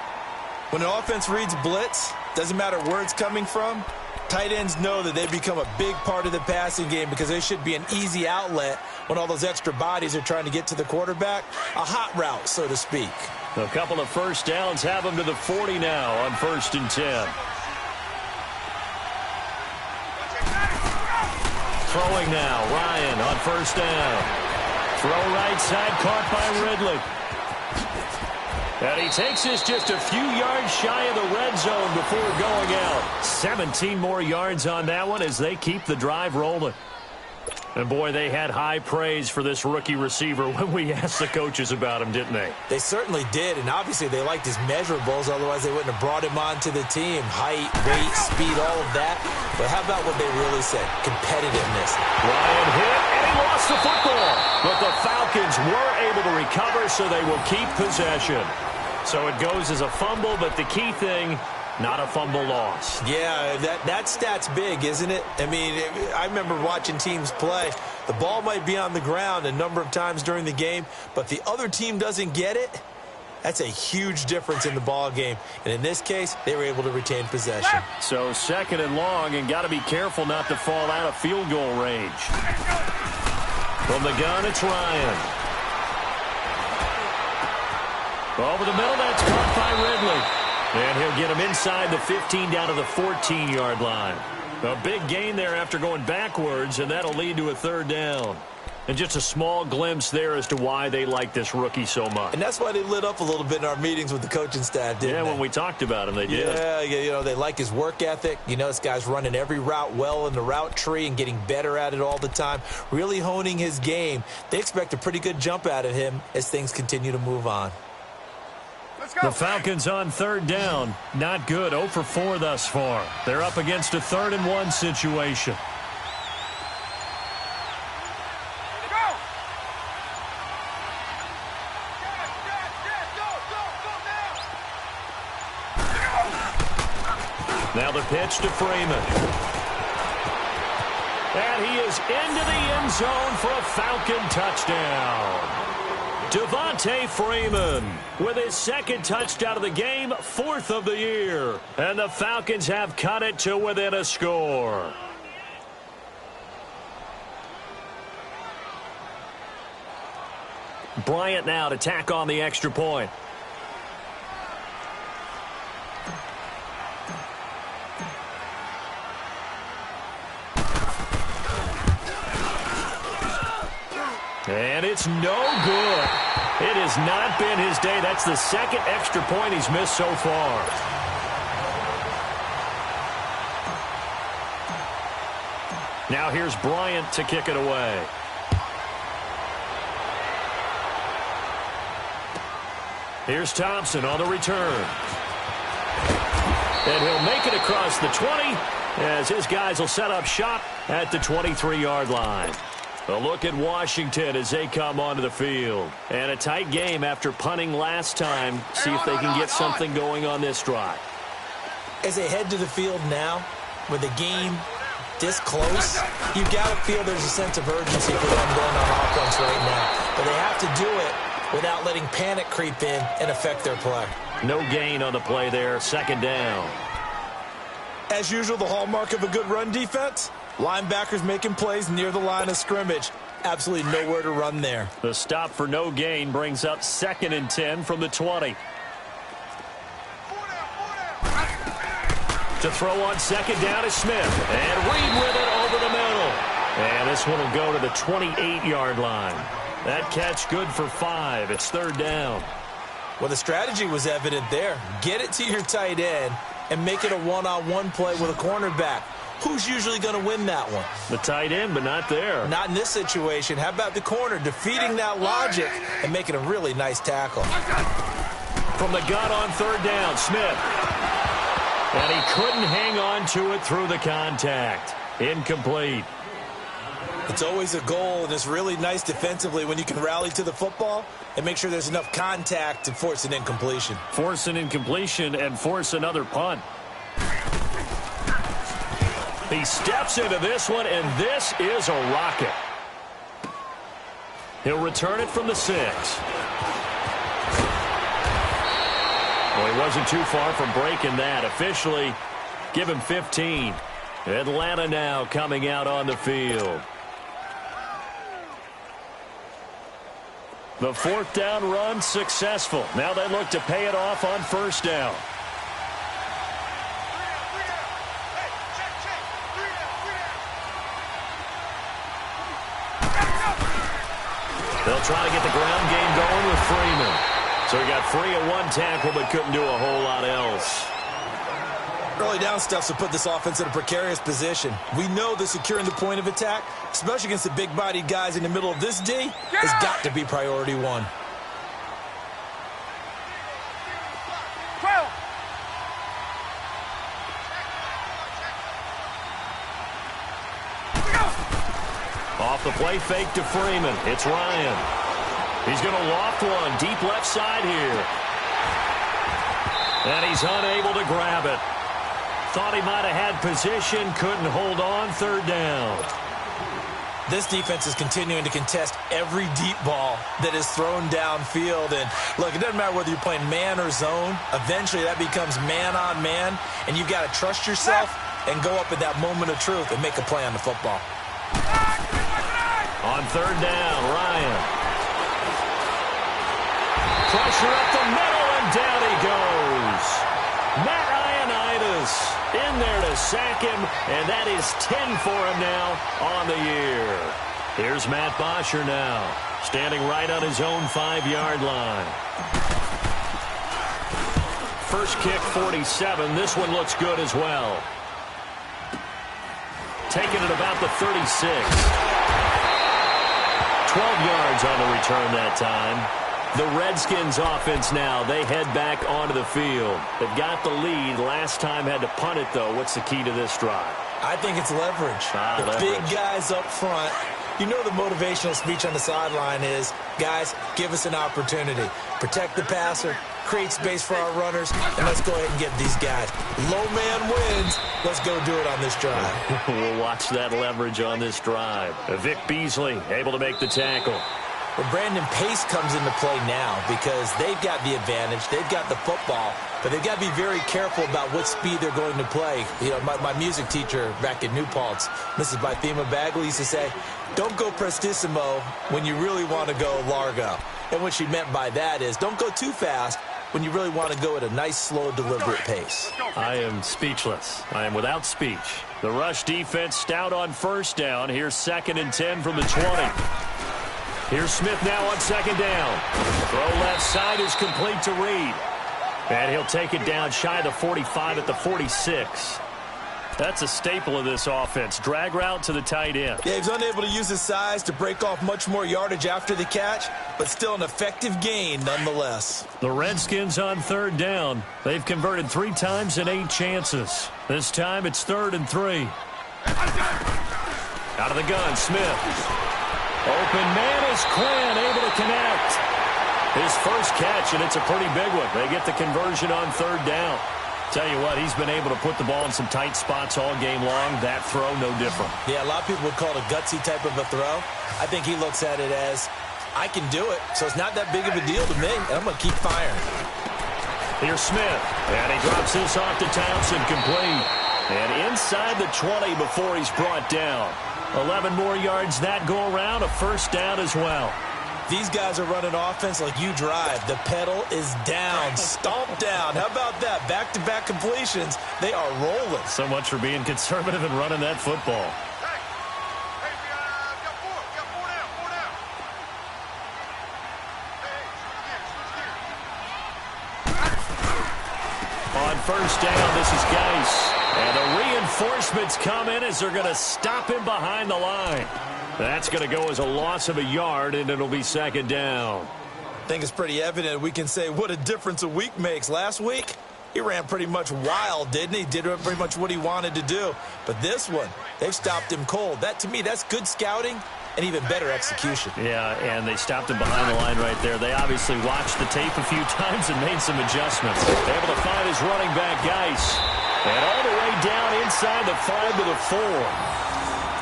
When an offense reads blitz, doesn't matter where it's coming from, tight ends know that they become a big part of the passing game because they should be an easy outlet when all those extra bodies are trying to get to the quarterback. A hot route, so to speak. A couple of first downs have them to the 40 now on 1st and 10. Throwing now, Ryan on first down. Throw right side, caught by Ridley. And he takes this just a few yards shy of the red zone before going out. 17 more yards on that one as they keep the drive rolling. And, boy, they had high praise for this rookie receiver when we asked the coaches about him, didn't they? They certainly did, and obviously they liked his measurables. Otherwise, they wouldn't have brought him onto the team. Height, weight, speed, all of that. But how about what they really said? Competitiveness. Ryan hit, and he lost the football. But the Falcons were able to recover, so they will keep possession. So it goes as a fumble, but the key thing, not a fumble loss. Yeah, that stat's big, isn't it? I mean, I remember watching teams play. The ball might be on the ground a number of times during the game, but the other team doesn't get it. That's a huge difference in the ball game. And in this case, they were able to retain possession. So 2nd and long, and got to be careful not to fall out of field goal range. From the gun, it's Ryan. Over the middle, that's caught by Ridley. And he'll get him inside the 15 down to the 14-yard line. A big gain there after going backwards, and that'll lead to a 3rd down. And just a small glimpse there as to why they like this rookie so much. And that's why they lit up a little bit in our meetings with the coaching staff, didn't they? Yeah, when we talked about him, they did. Yeah, you know, they like his work ethic. You know, this guy's running every route well in the route tree and getting better at it all the time, really honing his game. They expect a pretty good jump out of him as things continue to move on. The Falcons on 3rd down. Not good. 0 for 4 thus far. They're up against a 3rd and 1 situation. Now the pitch to Freeman. And he is into the end zone for a Falcon touchdown. Devontae Freeman with his 2nd touchdown of the game, 4th of the year. And the Falcons have cut it to within a score. Bryant now to tack on the extra point. And it's no good. It has not been his day. That's the 2nd extra point he's missed so far. Now here's Bryant to kick it away. Here's Thompson on the return. And he'll make it across the 20 as his guys will set up shop at the 23-yard line. A look at Washington as they come onto the field. And a tight game after punting last time. See if they can get something going on this drive. As they head to the field now, with the game this close, you've got to feel there's a sense of urgency for them going on offense right now. but they have to do it without letting panic creep in and affect their play. No gain on the play there, second down. As usual, the hallmark of a good run defense, linebackers making plays near the line of scrimmage. Absolutely nowhere to run there. The stop for no gain brings up 2nd and 10 from the 20. To throw on 2nd down is Smith. And Reed with it over the middle. And this one will go to the 28-yard line. That catch good for 5. It's 3rd down. Well, the strategy was evident there. Get it to your tight end and make it a one-on-one play with a cornerback. Who's usually going to win that one? The tight end, but not there. Not in this situation. How about the corner defeating that logic and making a really nice tackle? From the gun on 3rd down, Smith. And he couldn't hang on to it through the contact. Incomplete. It's always a goal, and it's really nice defensively when you can rally to the football and make sure there's enough contact to force an incompletion. Force an incompletion and force another punt. He steps into this one, and this is a rocket. He'll return it from the 6. Well, he wasn't too far from breaking that. Officially, give him 15. Atlanta now coming out on the field. The 4th down run successful. Now they look to pay it off on 1st down. They'll try to get the ground game going with Freeman. So he got free of one tackle but couldn't do a whole lot else. Early down stuff to put this offense in a precarious position. We know that securing the point of attack, especially against the big-bodied guys in the middle of this D, has got to be priority 1. Off the play fake to Freeman. It's Ryan. He's going to loft one deep left side here. And he's unable to grab it. Thought he might have had position, couldn't hold on, 3rd down. This defense is continuing to contest every deep ball that is thrown downfield. And look, it doesn't matter whether you're playing man or zone. Eventually that becomes man on man, and you've got to trust yourself and go up at that moment of truth and make a play on the football. On 3rd down, Ryan. Pressure up the middle, and down he goes. Matt in there to sack him, and that is 10 for him now on the year. Here's Matt Bosher now, standing right on his own 5-yard line. First kick, 47. This one looks good as well. Taking it about the 36. 12 yards on the return that time. The Redskins offense now, they head back onto the field. They've got the lead. Last time had to punt it, though. What's the key to this drive? I think it's leverage. The big guys up front. You know the motivational speech on the sideline is, guys, give us an opportunity. Protect the passer, create space for our runners, and let's go ahead and get these guys. Low man wins. Let's go do it on this drive. We'll watch that leverage on this drive. Vic Beasley able to make the tackle. Well, Brandon, pace comes into play now because they've got the advantage. They've got the football, but they've got to be very careful about what speed they're going to play. You know, my music teacher back at New Paltz, Mrs. Bythema Bagley, used to say, don't go prestissimo when you really want to go largo. And what she meant by that is don't go too fast when you really want to go at a nice, slow, deliberate pace. I am speechless. I am without speech. The rush defense stout on 1st down. Here's 2nd and 10 from the 20. Here's Smith now on 2nd down. Throw left side is complete to Reed. And he'll take it down shy of the 45 at the 46. That's a staple of this offense. Drag route to the tight end. Yeah, he's unable to use his size to break off much more yardage after the catch, but still an effective gain nonetheless. The Redskins on 3rd down. They've converted 3 times in 8 chances. This time it's 3rd and 3. Out of the gun, Smith. Open man is Quinn, able to connect. His first catch, and it's a pretty big one. They get the conversion on 3rd down. Tell you what, he's been able to put the ball in some tight spots all game long. That throw, no different. Yeah, a lot of people would call it a gutsy type of a throw. I think he looks at it as I can do it, so it's not that big of a deal to me, and I'm going to keep firing. Here's Smith, and he drops this off to Townsend, complete. And inside the 20 before he's brought down. 11 more yards that go around, a first down as well. These guys are running offense like you drive. The pedal is down, stomped down. How about that? Back-to-back completions. They are rolling. So much for being conservative and running that football. On first down, this is Geis. And the reinforcements come in as they're going to stop him behind the line. That's going to go as a loss of a yard, and it'll be second down. I think it's pretty evident. We can say what a difference a week makes. Last week, he ran pretty much wild, didn't he? Did pretty much what he wanted to do. But this one, they've stopped him cold. That, to me, that's good scouting and even better execution. Yeah, and they stopped him behind the line right there. They obviously watched the tape a few times and made some adjustments. Able to find his running back, Geis. And all the way down inside the 5 to the 4.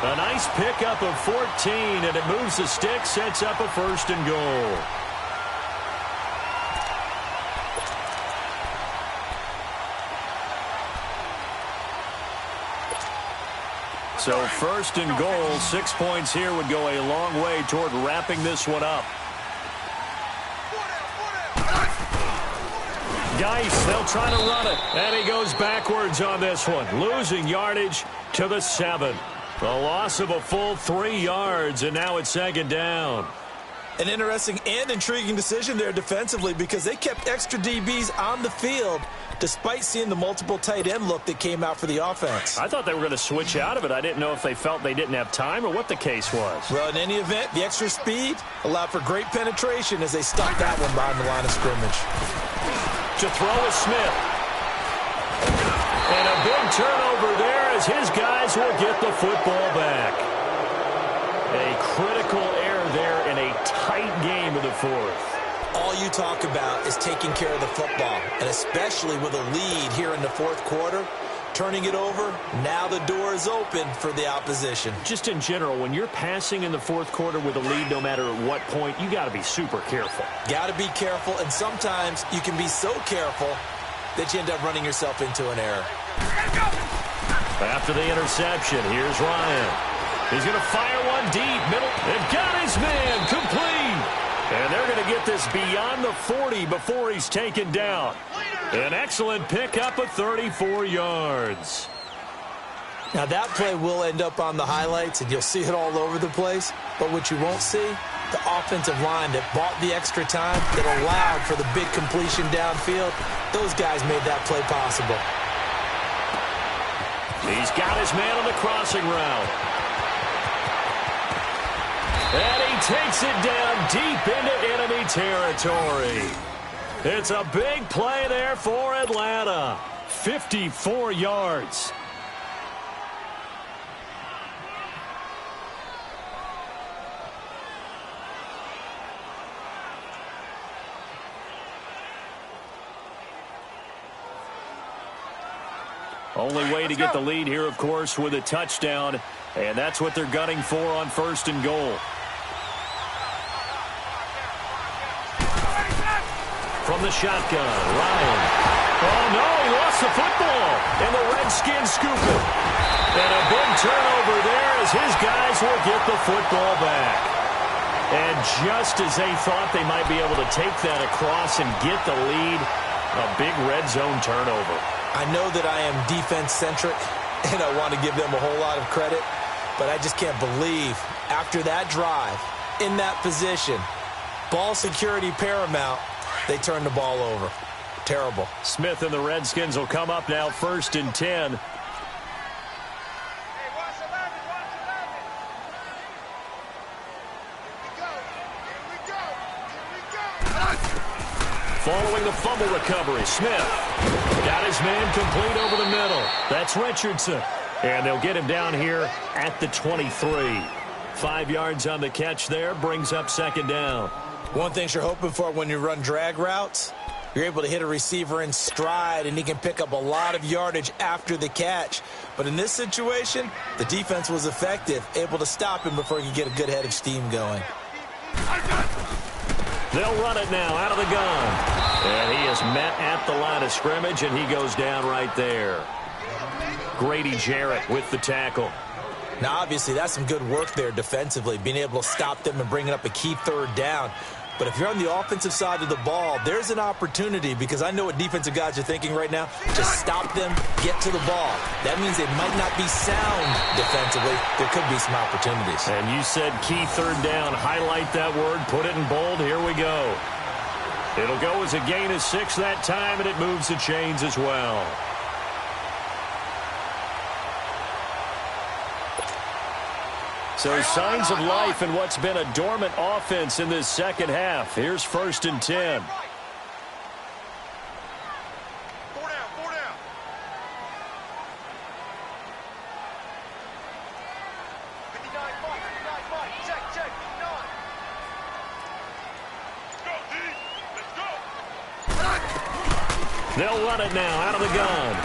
A nice pickup of 14, and it moves the stick, sets up a first and goal. So first and goal, 6 points here would go a long way toward wrapping this one up. Geis, they'll try to run it, and he goes backwards on this one, losing yardage to the 7. A loss of a full 3 yards, and now it's second down. An interesting and intriguing decision there defensively because they kept extra DBs on the field despite seeing the multiple tight end look that came out for the offense. I thought they were going to switch out of it. I didn't know if they felt they didn't have time or what the case was. Well, in any event, the extra speed allowed for great penetration as they stopped that one behind the line of scrimmage. To throw is Smith. And a big turnover there as his guys will get the football back. A critical error there in a tight game of the fourth. All you talk about is taking care of the football, and especially with a lead here in the fourth quarter, turning it over, now the door is open for the opposition. Just in general, when you're passing in the fourth quarter with a lead, no matter at what point, you got to be super careful. Got to be careful, and sometimes you can be so careful that you end up running yourself into an error. After the interception, here's Ryan. He's going to fire one deep, middle. They've got his man, complete. And they're going to get this beyond the 40 before he's taken down. An excellent pickup of 34 yards. Now that play will end up on the highlights, and you'll see it all over the place. But what you won't see, the offensive line that bought the extra time, that allowed for the big completion downfield, those guys made that play possible. He's got his man on the crossing route. And he takes it down deep into enemy territory. It's a big play there for Atlanta. 54 yards. Only way to get the lead here, of course, with a touchdown. And that's what they're gunning for on first and goal. From the shotgun, Ryan. Oh, no, he lost the football. And the Redskins scoop it. And a big turnover there as his guys will get the football back. And just as they thought they might be able to take that across and get the lead, a big red zone turnover. I know that I am defense-centric, and I want to give them a whole lot of credit, but I just can't believe after that drive, in that position, ball security paramount, they turned the ball over. Terrible. Smith and the Redskins will come up now first and 10. Following the fumble recovery, Smith got his man complete over the middle. That's Richardson. And they'll get him down here at the 23. 5 yards on the catch there, brings up second down. One thing you're hoping for when you run drag routes, you're able to hit a receiver in stride, and he can pick up a lot of yardage after the catch. But in this situation, the defense was effective, able to stop him before he could get a good head of steam going. They'll run it now out of the gun. And he is met at the line of scrimmage, and he goes down right there. Grady Jarrett with the tackle. Now, obviously, that's some good work there defensively, being able to stop them and bringing up a key third down. But if you're on the offensive side of the ball, there's an opportunity, because I know what defensive guys are thinking right now. Just stop them, get to the ball. That means they might not be sound defensively. There could be some opportunities. And you said key third down. Highlight that word. Put it in bold. Here we go. It'll go as a gain of 6 that time, and it moves the chains as well. So signs of life in what's been a dormant offense in this second half. Here's 1st and 10. Four down. Check. 59. Let's go, D. Let's go. They'll run it now out of the gun.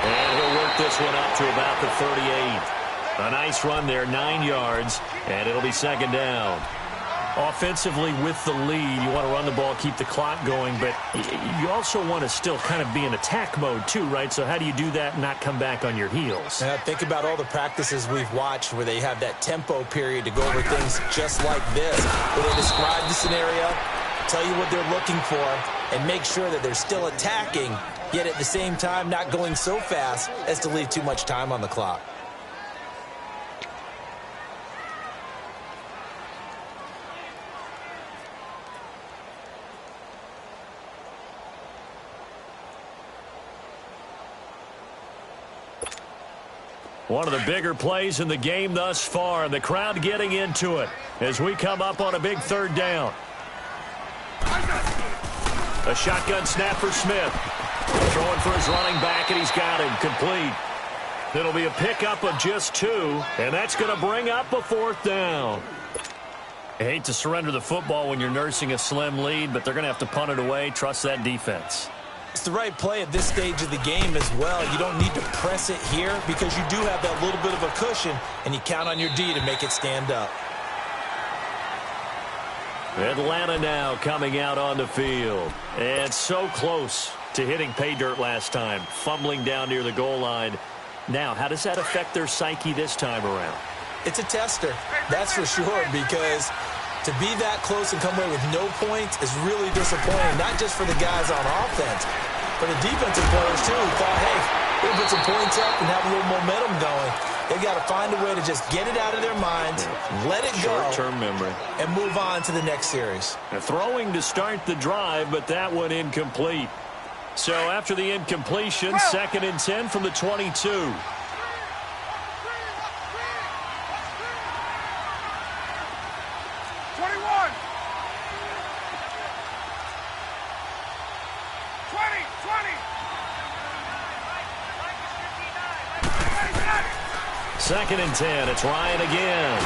And he'll work this one up to about the 38. A nice run there, 9 yards, and it'll be 2nd down. Offensively with the lead, you want to run the ball, keep the clock going, but you also want to still kind of be in attack mode too, right? So how do you do that and not come back on your heels? Think about all the practices we've watched where they have that tempo period to go over things just like this, where they describe the scenario, tell you what they're looking for, and make sure that they're still attacking, yet at the same time not going so fast as to leave too much time on the clock. One of the bigger plays in the game thus far, and the crowd getting into it as we come up on a big 3rd down. A shotgun snap for Smith. Throwing for his running back, and he's got him complete. It'll be a pickup of just 2, and that's going to bring up a 4th down. I hate to surrender the football when you're nursing a slim lead, but they're going to have to punt it away. Trust that defense. It's the right play at this stage of the game as well. You don't need to press it here because you do have that little bit of a cushion, and you count on your D to make it stand up. Atlanta now coming out on the field. And so close to hitting pay dirt last time, fumbling down near the goal line. Now, how does that affect their psyche this time around? It's a tester, that's for sure, because to be that close and come away with no points is really disappointing, not just for the guys on offense, but the defensive players, too, who thought, hey, we'll put some points up and have a little momentum going. They got to find a way to just get it out of their minds, let it go, short-term memory, and move on to the next series. Throwing to start the drive, but that one incomplete. So after the incompletion, 2nd and 10 from the 22. Second and 10. It's Ryan again.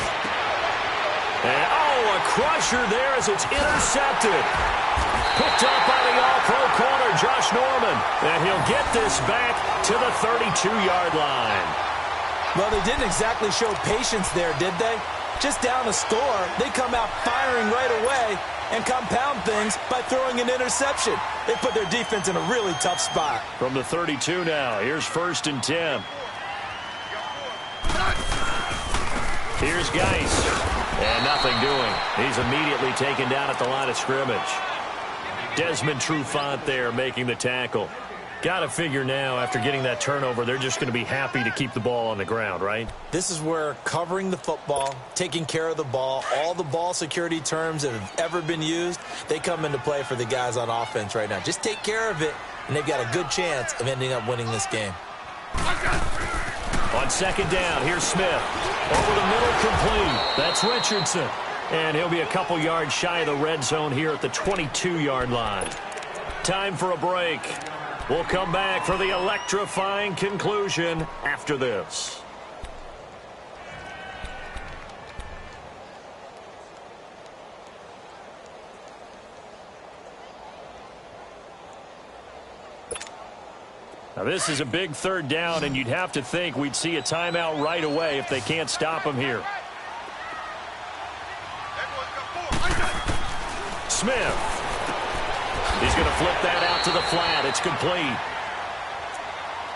And, a crusher there as it's intercepted. Picked up by the all-pro corner, Josh Norman. And he'll get this back to the 32-yard line. Well, they didn't exactly show patience there, did they? Just down a score, they come out firing right away and compound things by throwing an interception. They put their defense in a really tough spot. From the 32 now, here's 1st and 10. Here's Geis, and nothing doing. He's immediately taken down at the line of scrimmage. Desmond Trufant there making the tackle. Got to figure now, after getting that turnover, they're just going to be happy to keep the ball on the ground, right? This is where covering the football, taking care of the ball, all the ball security terms that have ever been used, they come into play for the guys on offense right now. Just take care of it, and they've got a good chance of ending up winning this game. On 2nd down, here's Smith. Over the middle, complete. That's Richardson. And he'll be a couple yards shy of the red zone here at the 22-yard line. Time for a break. We'll come back for the electrifying conclusion after this. Now, this is a big 3rd down, and you'd have to think we'd see a timeout right away if they can't stop him here. Smith. He's going to flip that out to the flat. It's complete.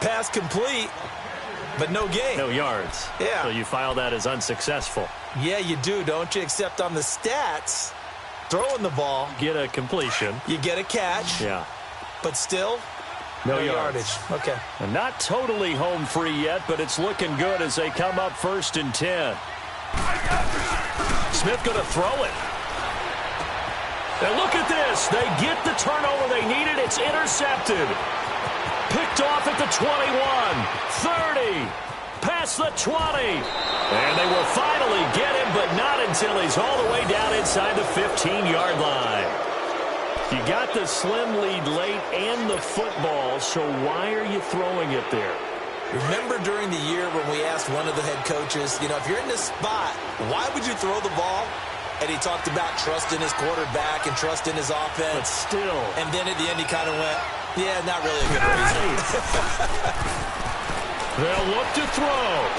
Pass complete, but no gain. No yards. Yeah. So you file that as unsuccessful. Yeah, you do, don't you? Except on the stats, throwing the ball, Get a completion. you get a catch, Yeah. but still, No yardage. yards. Okay. And not totally home free yet, but it's looking good as they come up 1st and 10. Smith going to throw it. And look at this. They get the turnover they needed. It's intercepted. Picked off at the 21, 30, past the 20. And they will finally get him, but not until he's all the way down inside the 15-yard line. You got the slim lead late and the football, so why are you throwing it there? Remember during the year when we asked one of the head coaches, if you're in this spot, why would you throw the ball? And he talked about trusting his quarterback and trusting his offense. But still. And then at the end he kind of went, yeah, not really a good reason. They'll look to throw.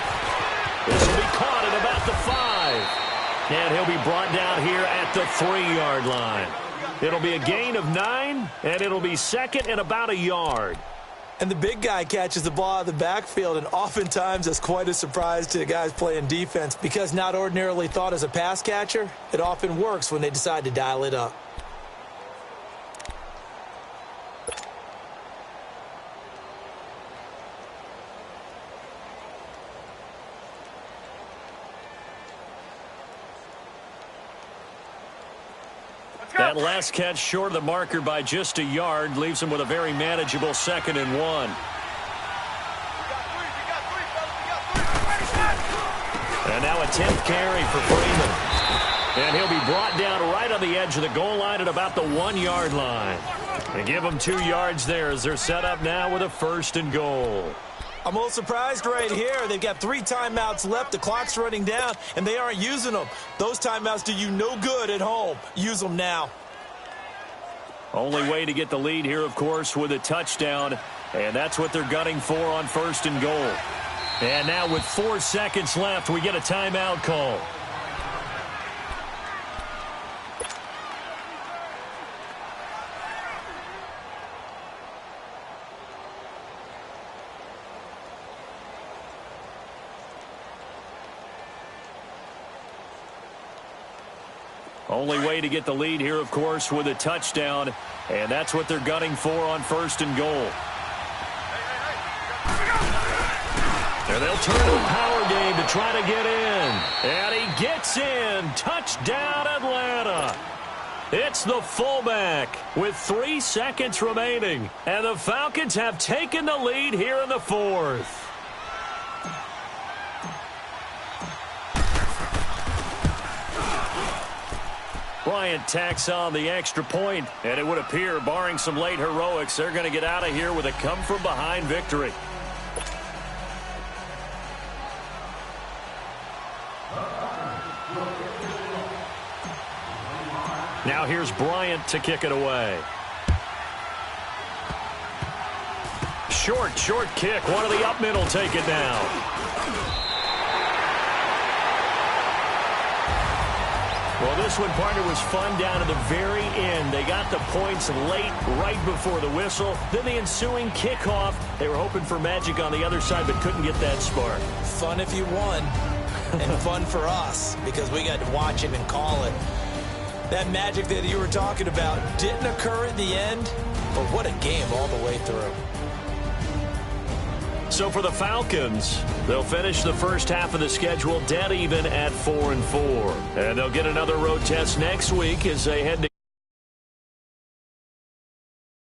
This will be caught at about the 5. And he'll be brought down here at the 3-yard line. It'll be a gain of 9, and it'll be 2nd and about a yard. And the big guy catches the ball out of the backfield, and oftentimes that's quite a surprise to the guys playing defense because not ordinarily thought as a pass catcher, it often works when they decide to dial it up. That last catch short of the marker by just a yard leaves him with a very manageable 2nd and 1. We got 3. And now a 10th carry for Freeman. And he'll be brought down right on the edge of the goal line at about the 1-yard line. They give him 2 yards there as they're set up now with a 1st and goal. I'm a little surprised right here. They've got 3 timeouts left. The clock's running down, and they aren't using them. Those timeouts do you no good at home. Use them now. Only way to get the lead here, of course, with a touchdown. And that's what they're gunning for on 1st and goal. And now with 4 seconds left, we get a timeout call. Only way to get the lead here, of course, with a touchdown. And that's what they're gunning for on 1st and goal. And they'll turn to a power game to try to get in. And he gets in. Touchdown, Atlanta. It's the fullback with 3 seconds remaining. And the Falcons have taken the lead here in the 4th. Bryant tacks on the extra point, and it would appear, barring some late heroics, they're going to get out of here with a come-from-behind victory. Now here's Bryant to kick it away. Short kick. One of the up mid will take it down. Well, this one, partner, was fun down to the very end. They got the points late, right before the whistle. Then the ensuing kickoff. They were hoping for magic on the other side, but couldn't get that spark. Fun if you won, and fun for us because we got to watch it and call it. That magic that you were talking about didn't occur at the end, but what a game all the way through. So for the Falcons, they'll finish the first half of the schedule dead even at 4-4. And they'll get another road test next week as they head to